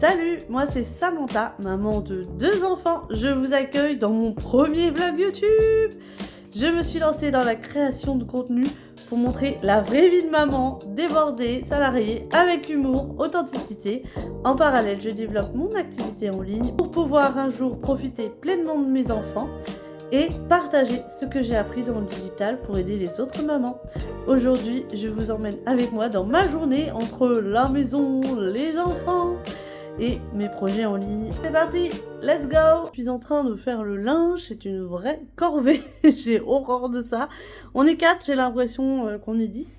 Salut, moi c'est Samantha, maman de 2 enfants. Je vous accueille dans mon premier vlog YouTube. Je me suis lancée dans la création de contenu pour montrer la vraie vie de maman, débordée, salariée, avec humour, authenticité. En parallèle, je développe mon activité en ligne pour pouvoir un jour profiter pleinement de mes enfants et partager ce que j'ai appris dans le digital pour aider les autres mamans. Aujourd'hui, je vous emmène avec moi dans ma journée entre la maison, les enfants et mes projets en ligne. C'est parti, let's go! Je suis en train de faire le linge, c'est une vraie corvée, j'ai horreur de ça. On est 4, j'ai l'impression qu'on est 10.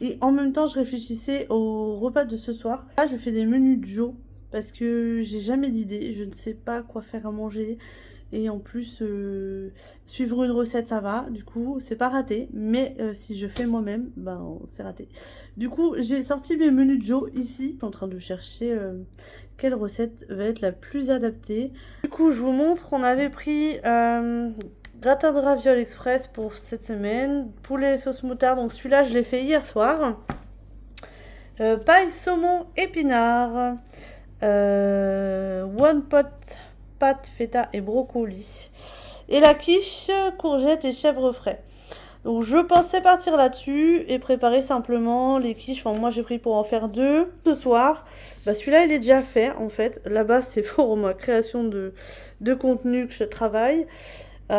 Et en même temps, je réfléchissais au repas de ce soir. Là, je fais des menus de Joe parce que j'ai jamais d'idée, je ne sais pas quoi faire à manger. Et en plus, suivre une recette, ça va. Du coup, c'est pas raté. Mais si je fais moi-même, ben c'est raté. Du coup, j'ai sorti mes menus de Joe ici. Je suis en train de chercher quelle recette va être la plus adaptée. Du coup, je vous montre. On avait pris gratin de ravioles express pour cette semaine. Poulet sauce moutarde. Donc celui-là, je l'ai fait hier soir. Paille saumon épinard. One pot pâtes, feta et brocoli. Et la quiche, courgettes et chèvre frais. Donc je pensais partir là-dessus et préparer simplement les quiches. Enfin moi j'ai pris pour en faire 2 ce soir. Bah celui-là il est déjà fait en fait. Là-bas c'est pour ma création de contenu que je travaille. Et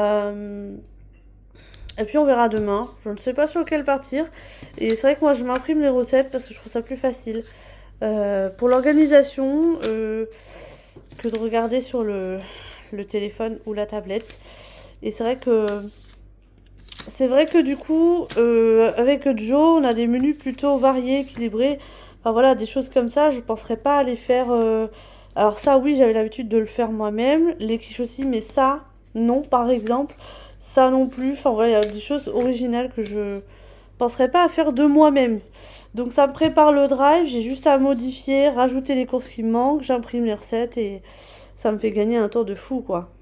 puis on verra demain. Je ne sais pas sur lequel partir. Et c'est vrai que moi je m'imprime les recettes parce que je trouve ça plus facile. Pour l'organisation que de regarder sur le téléphone ou la tablette. Et c'est vrai que du coup avec Joe on a des menus plutôt variés, équilibrés, enfin voilà, des choses comme ça. Je penserais pas à les faire alors ça oui, j'avais l'habitude de le faire moi-même, les quiches aussi, mais ça non, par exemple ça non plus. Enfin voilà, il y a des choses originales que je penserais pas à faire de moi-même. Donc ça me prépare le drive, j'ai juste à modifier, rajouter les courses qui me manquent, j'imprime les recettes et ça me fait gagner un temps de fou quoi.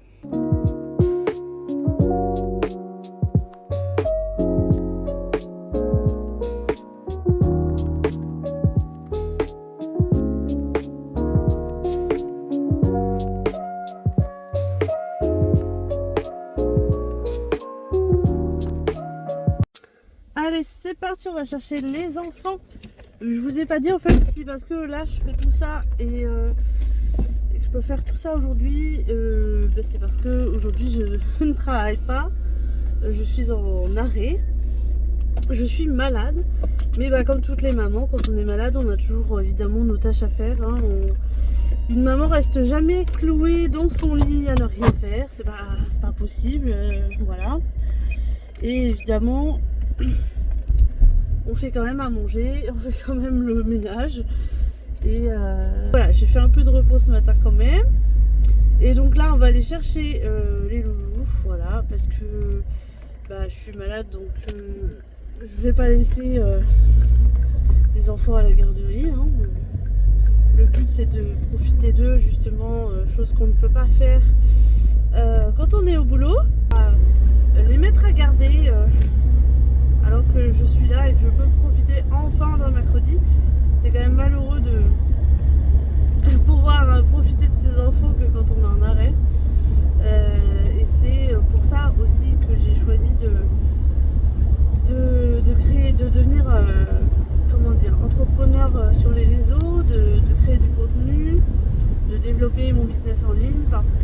Allez, c'est parti, on va chercher les enfants. Je vous ai pas dit en fait, si parce que là je fais tout ça et que je peux faire tout ça aujourd'hui, c'est parce que aujourd'hui je ne travaille pas, je suis en arrêt, je suis malade, mais bah, comme toutes les mamans, quand on est malade, on a toujours évidemment nos tâches à faire. Hein. Une maman reste jamais clouée dans son lit à ne rien faire, c'est pas possible, voilà. Et évidemment, on fait quand même à manger, on fait quand même le ménage. Et voilà, j'ai fait un peu de repos ce matin quand même. Et donc là, on va aller chercher les loulous, voilà, parce que bah, je suis malade, donc je vais pas laisser les enfants à la garderie. Hein. Le but, c'est de profiter d'eux, justement, chose qu'on ne peut pas faire quand on est au boulot. Les mettre à garder alors que je suis là et que je peux profiter enfin d'un mercredi. C'est quand même malheureux de pouvoir profiter de ses enfants que quand on est en arrêt. Et c'est pour ça aussi que j'ai choisi de devenir entrepreneur sur les réseaux, de créer du contenu, de développer mon business en ligne parce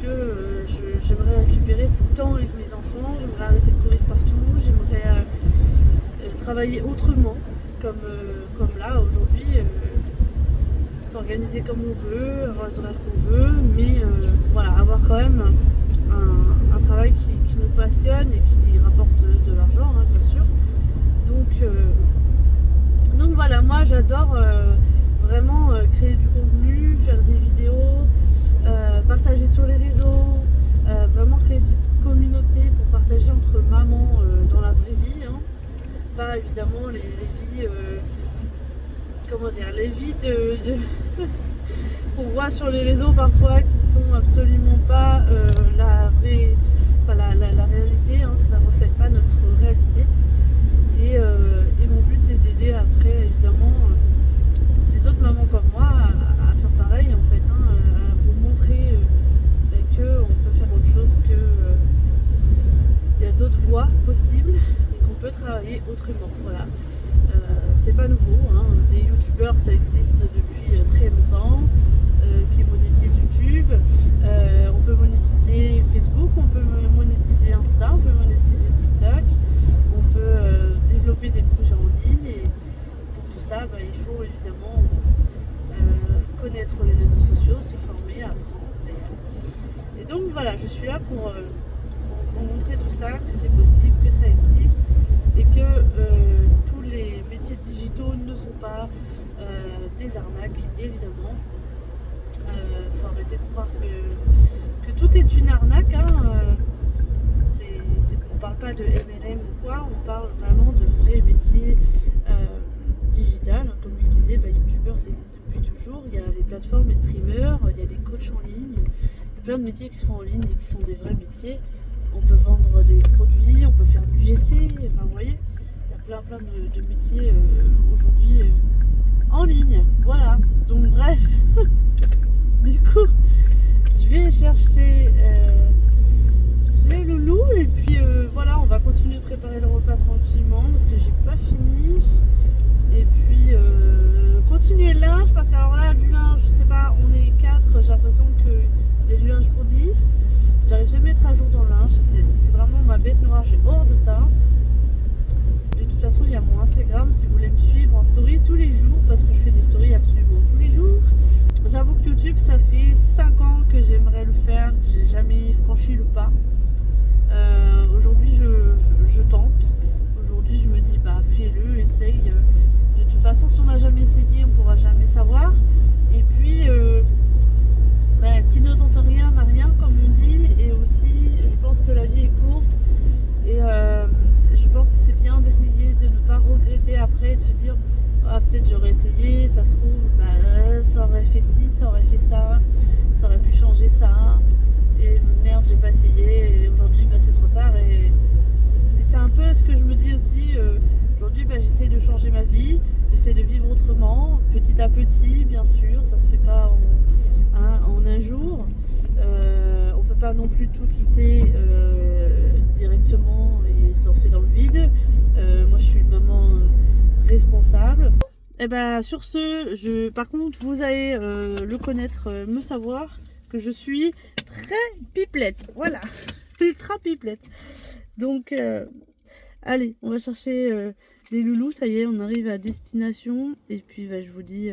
que j'aimerais récupérer du temps avec mes enfants, j'aimerais arrêter de courir partout, j'aimerais travailler autrement, comme là aujourd'hui, s'organiser comme on veut, avoir les horaires qu'on veut, mais voilà, avoir quand même un travail qui nous passionne et qui rapporte de l'argent, hein, bien sûr. Donc voilà, moi j'adore vraiment créer du contenu, faire des vidéos, partager sur les réseaux, vraiment créer cette communauté pour partager entre mamans dans la vraie vie, hein. Pas évidemment les vies les vies qu'on voit sur les réseaux parfois qui sont absolument pas la réalité, hein, ça reflète pas notre réalité et mon but c'est d'aider après évidemment les autres mamans possible et qu'on peut travailler autrement. Voilà. C'est pas nouveau, hein. Des youtubeurs ça existe depuis très longtemps, qui monétisent YouTube. On peut monétiser Facebook, on peut monétiser Insta, on peut monétiser TikTok, on peut développer des projets en ligne et pour tout ça il faut évidemment connaître les réseaux sociaux, se former, apprendre. Et donc voilà, je suis là pour vous montrer tout ça, que c'est possible, que ça existe et que tous les métiers digitaux ne sont pas des arnaques, évidemment. Faut arrêter de croire que tout est une arnaque. Hein. On parle pas de MLM ou quoi, on parle vraiment de vrais métiers digital. Comme je vous disais, youtubeur ça existe depuis toujours. Il y a les plateformes, les streamers, il y a des coachs en ligne. Il y a plein de métiers qui se font en ligne et qui sont des vrais métiers. On peut vendre des produits, on peut faire du GC, enfin vous voyez, il y a plein de métiers aujourd'hui en ligne. Voilà, donc bref, du coup, je vais chercher les loulous et puis voilà, on va continuer de préparer le repas tranquillement parce que j'ai pas fini. Et puis continuer le linge parce que alors là du linge, je sais pas, on est 4, j'ai l'impression qu'il y a du linge pour 10. J'arrive jamais à être à jour dans le linge, c'est vraiment ma bête noire, j'ai hors de ça. De toute façon il y a mon Instagram si vous voulez me suivre en story tous les jours parce que je fais des stories absolument tous les jours. J'avoue que YouTube ça fait 5 ans que j'aimerais le faire, que j'ai jamais franchi le pas. Aujourd'hui je tente, aujourd'hui je me dis fais-le, essaye. De toute façon si on n'a jamais essayé on ne pourra jamais savoir. Et puis qui ne tente rien n'a rien comme on dit. Et aussi je pense que la vie est courte et je pense que c'est bien d'essayer de ne pas regretter après, de se dire peut-être j'aurais essayé, ça se trouve ça aurait fait ci, ça aurait fait ça, ça aurait pu changer ça et merde j'ai pas essayé et aujourd'hui c'est trop tard et c'est un peu ce que je me dis aussi. Aujourd'hui j'essaye de changer ma vie, j'essaie de vivre autrement, petit à petit bien sûr, ça se fait pas en un jour. On peut pas non plus tout quitter directement et se lancer dans le vide. Moi je suis une maman responsable. Et sur ce, par contre vous allez le connaître, me savoir que je suis très pipelette, voilà, ultra pipelette. Donc allez, on va chercher les loulous, ça y est, on arrive à destination. Et puis je vous dis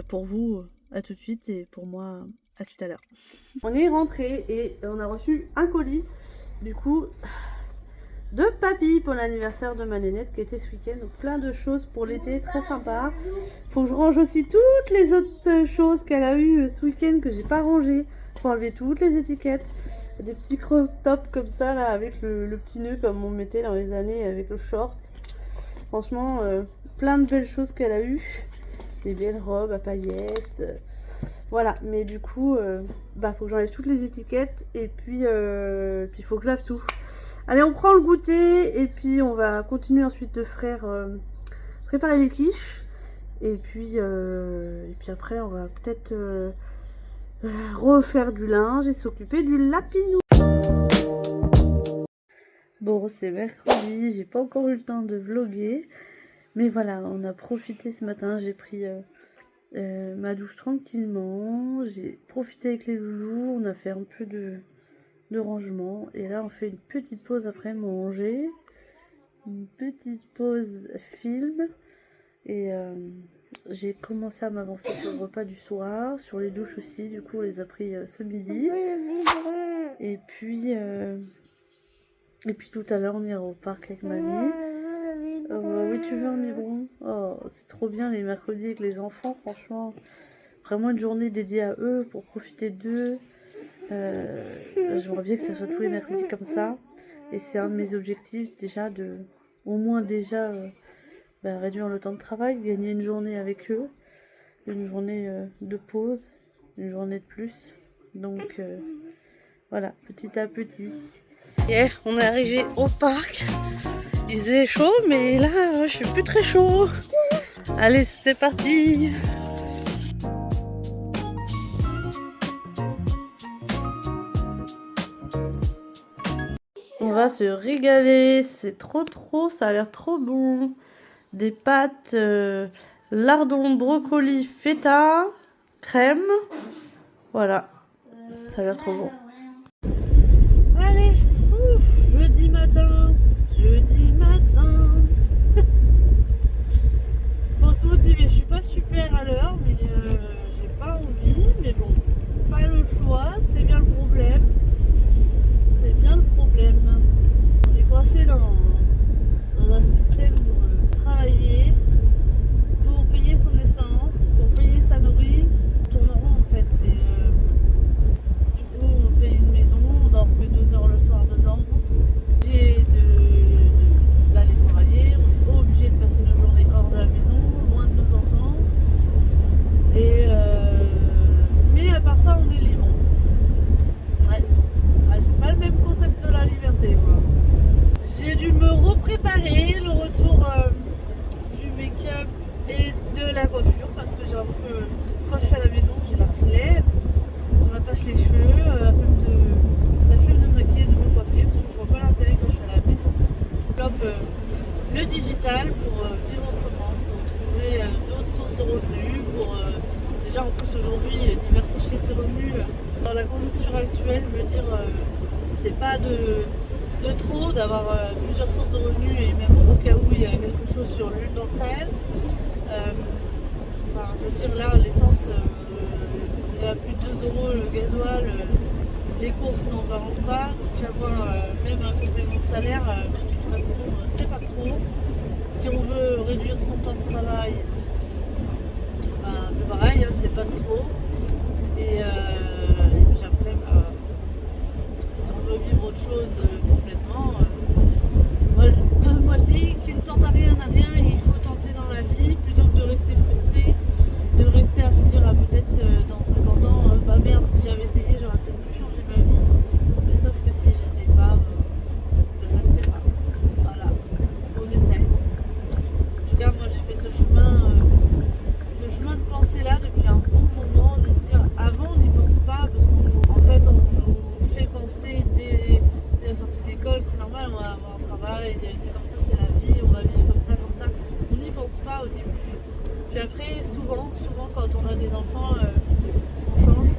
pour vous à tout de suite et pour moi à tout à l'heure. On est rentré et on a reçu un colis du coup de papy pour l'anniversaire de ma nénette qui était ce week-end. Donc plein de choses pour l'été, très sympa. Faut que je range aussi toutes les autres choses qu'elle a eu ce week-end que j'ai pas rangé. Faut enlever toutes les étiquettes. Des petits crop tops comme ça là avec le petit nœud comme on mettait dans les années avec le short. Franchement plein de belles choses qu'elle a eu, des belles robes à paillettes, voilà. Mais du coup faut que j'enlève toutes les étiquettes et puis il faut que je lave tout. Allez, on prend le goûter et puis on va continuer ensuite de préparer les quiches et puis après on va peut-être refaire du linge et s'occuper du lapinou. Bon, c'est mercredi, j'ai pas encore eu le temps de vlogger, mais voilà, on a profité ce matin, j'ai pris ma douche tranquillement, j'ai profité avec les loulous, on a fait un peu de rangement, et là on fait une petite pause après manger, une petite pause film, et j'ai commencé à m'avancer sur le repas du soir, sur les douches aussi, du coup on les a pris ce midi, et puis tout à l'heure on ira au parc avec mamie. Oui, tu veux un biberon? Oh, c'est trop bien les mercredis avec les enfants, franchement. Vraiment une journée dédiée à eux pour profiter d'eux. J'aimerais bien que ce soit tous les mercredis comme ça. Et c'est un de mes objectifs déjà au moins réduire le temps de travail, gagner une journée avec eux, une journée de pause, une journée de plus. Donc voilà, petit à petit. Yeah, on est arrivé au parc. Il faisait chaud, mais là, je suis plus très chaud. Allez, c'est parti. On va va se régaler. C'est trop, ça a l'air trop bon. Des pâtes lardon, brocoli, feta, crème. Voilà, ça a l'air trop bon. Allez, jeudi matin. Faut se motiver, je suis pas super à l'heure, mais j'ai pas envie, mais bon, pas le choix, c'est bien le problème. On est coincé dans un système où travailler pour payer son essence, pour payer sa nourrice, on tourne en rond en fait, c'est du coup on paye une maison, on dort que 2 heures le soir dedans. D'aller travailler, on est obligé de passer nos journées hors de la maison, loin de nos enfants. Mais à part ça, on est libre. Ouais, j'ai pas le même concept de la liberté, moi. J'ai dû me repréparer le retour du make-up et de la coiffure parce que j'avoue que quand je suis à la maison, j'ai la flemme. Je m'attache les cheveux, la flemme de me maquiller, de me coiffer parce que je vois pas l'intérêt quand je suis à la maison. Le digital pour vivre autrement, pour trouver d'autres sources de revenus, pour déjà en plus aujourd'hui diversifier ses revenus. Dans la conjoncture actuelle, je veux dire, c'est pas de trop d'avoir plusieurs sources de revenus et même au cas où il y a quelque chose sur l'une d'entre elles. Enfin, je veux dire, là, l'essence, on est à plus de 2 euros le gasoil. Les courses n'en parlons pas, donc avoir même un complément de salaire, de toute façon, c'est pas trop. Si on veut réduire son temps de travail, ben, c'est pareil, hein, c'est pas de trop. Et puis après, si on veut vivre autre chose complètement, moi je dis qu'il ne tente à rien n'a rien et il faut tenter dans la vie plutôt que de rester frustré, de rester à se dire ah, peut-être dans 50 ans, bah merde, si j'avais essayé, j'aurais peut-être pu changer ma vie. Mais sauf que si j'essaye pas, je ne sais pas. Voilà, on essaie. En tout cas, moi j'ai fait ce chemin de pensée là depuis un bon moment, de se dire avant on n'y pense pas parce qu'en fait on nous fait penser dès la sortie de l'école, c'est normal, on va avoir un travail, c'est comme ça, c'est la vie, on va vivre comme ça. On n'y pense pas au début. Puis après, souvent quand on a des enfants, on change,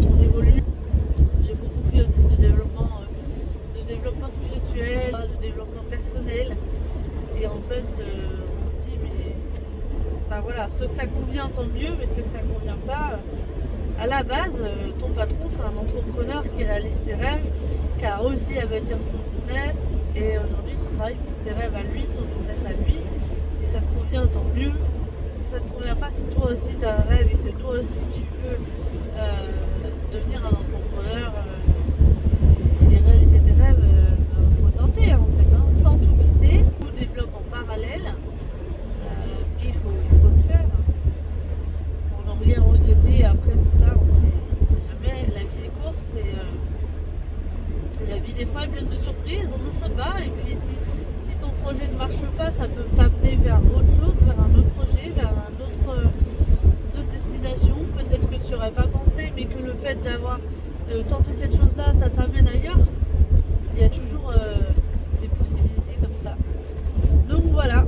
on évolue. J'ai beaucoup fait aussi de développement spirituel, de développement personnel. Et en fait, on se dit, mais bah voilà, ceux que ça convient, tant mieux, mais ceux que ça convient pas, à la base, ton patron, c'est un entrepreneur qui réalise ses rêves, qui a réussi à bâtir son business. Et aujourd'hui, tu travailles pour ses rêves à lui, son business à lui. Si ça te convient, tant mieux. Si ça te convient pas, si toi aussi tu as un rêve et que toi aussi tu veux devenir un entrepreneur et réaliser tes rêves, faut tenter en fait, hein, sans tout quitter. Tout développe en parallèle, mais il faut le faire. On n'en rien regretter après plus tard, on sait jamais. La vie est courte et la vie des fois est pleine de surprises, on ne sait pas. Et puis si ton projet ne marche pas, ça peut t'amener vers autre chose, vers un autre projet, vers d'autres destinations, peut-être que tu n'aurais pas pensé, mais que le fait d'avoir tenté cette chose-là, ça t'amène ailleurs. Il y a toujours des possibilités comme ça. Donc voilà,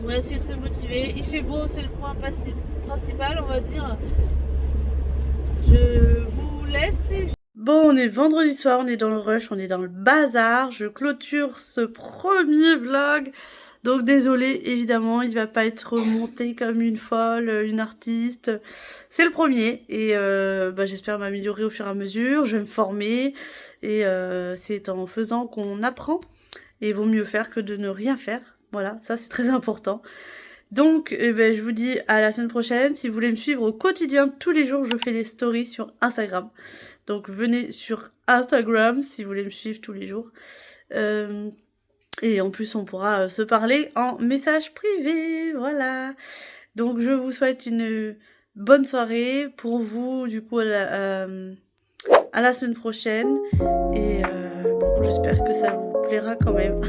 on va essayer de se motiver. Il fait beau, c'est le point principal, on va dire. Je vous laisse. Bon, on est vendredi soir, on est dans le rush, on est dans le bazar. Je clôture ce premier vlog. Donc désolé, évidemment, il va pas être monté comme une folle, une artiste. C'est le premier et j'espère m'améliorer au fur et à mesure. Je vais me former et c'est en faisant qu'on apprend. Et il vaut mieux faire que de ne rien faire. Voilà, ça c'est très important. Donc, je vous dis à la semaine prochaine. Si vous voulez me suivre au quotidien, tous les jours, je fais des stories sur Instagram. Donc, venez sur Instagram si vous voulez me suivre tous les jours. Et en plus, on pourra se parler en message privé. Voilà. Donc, je vous souhaite une bonne soirée. Pour vous, du coup, à la semaine prochaine. Et bon, j'espère que ça vous plaira quand même.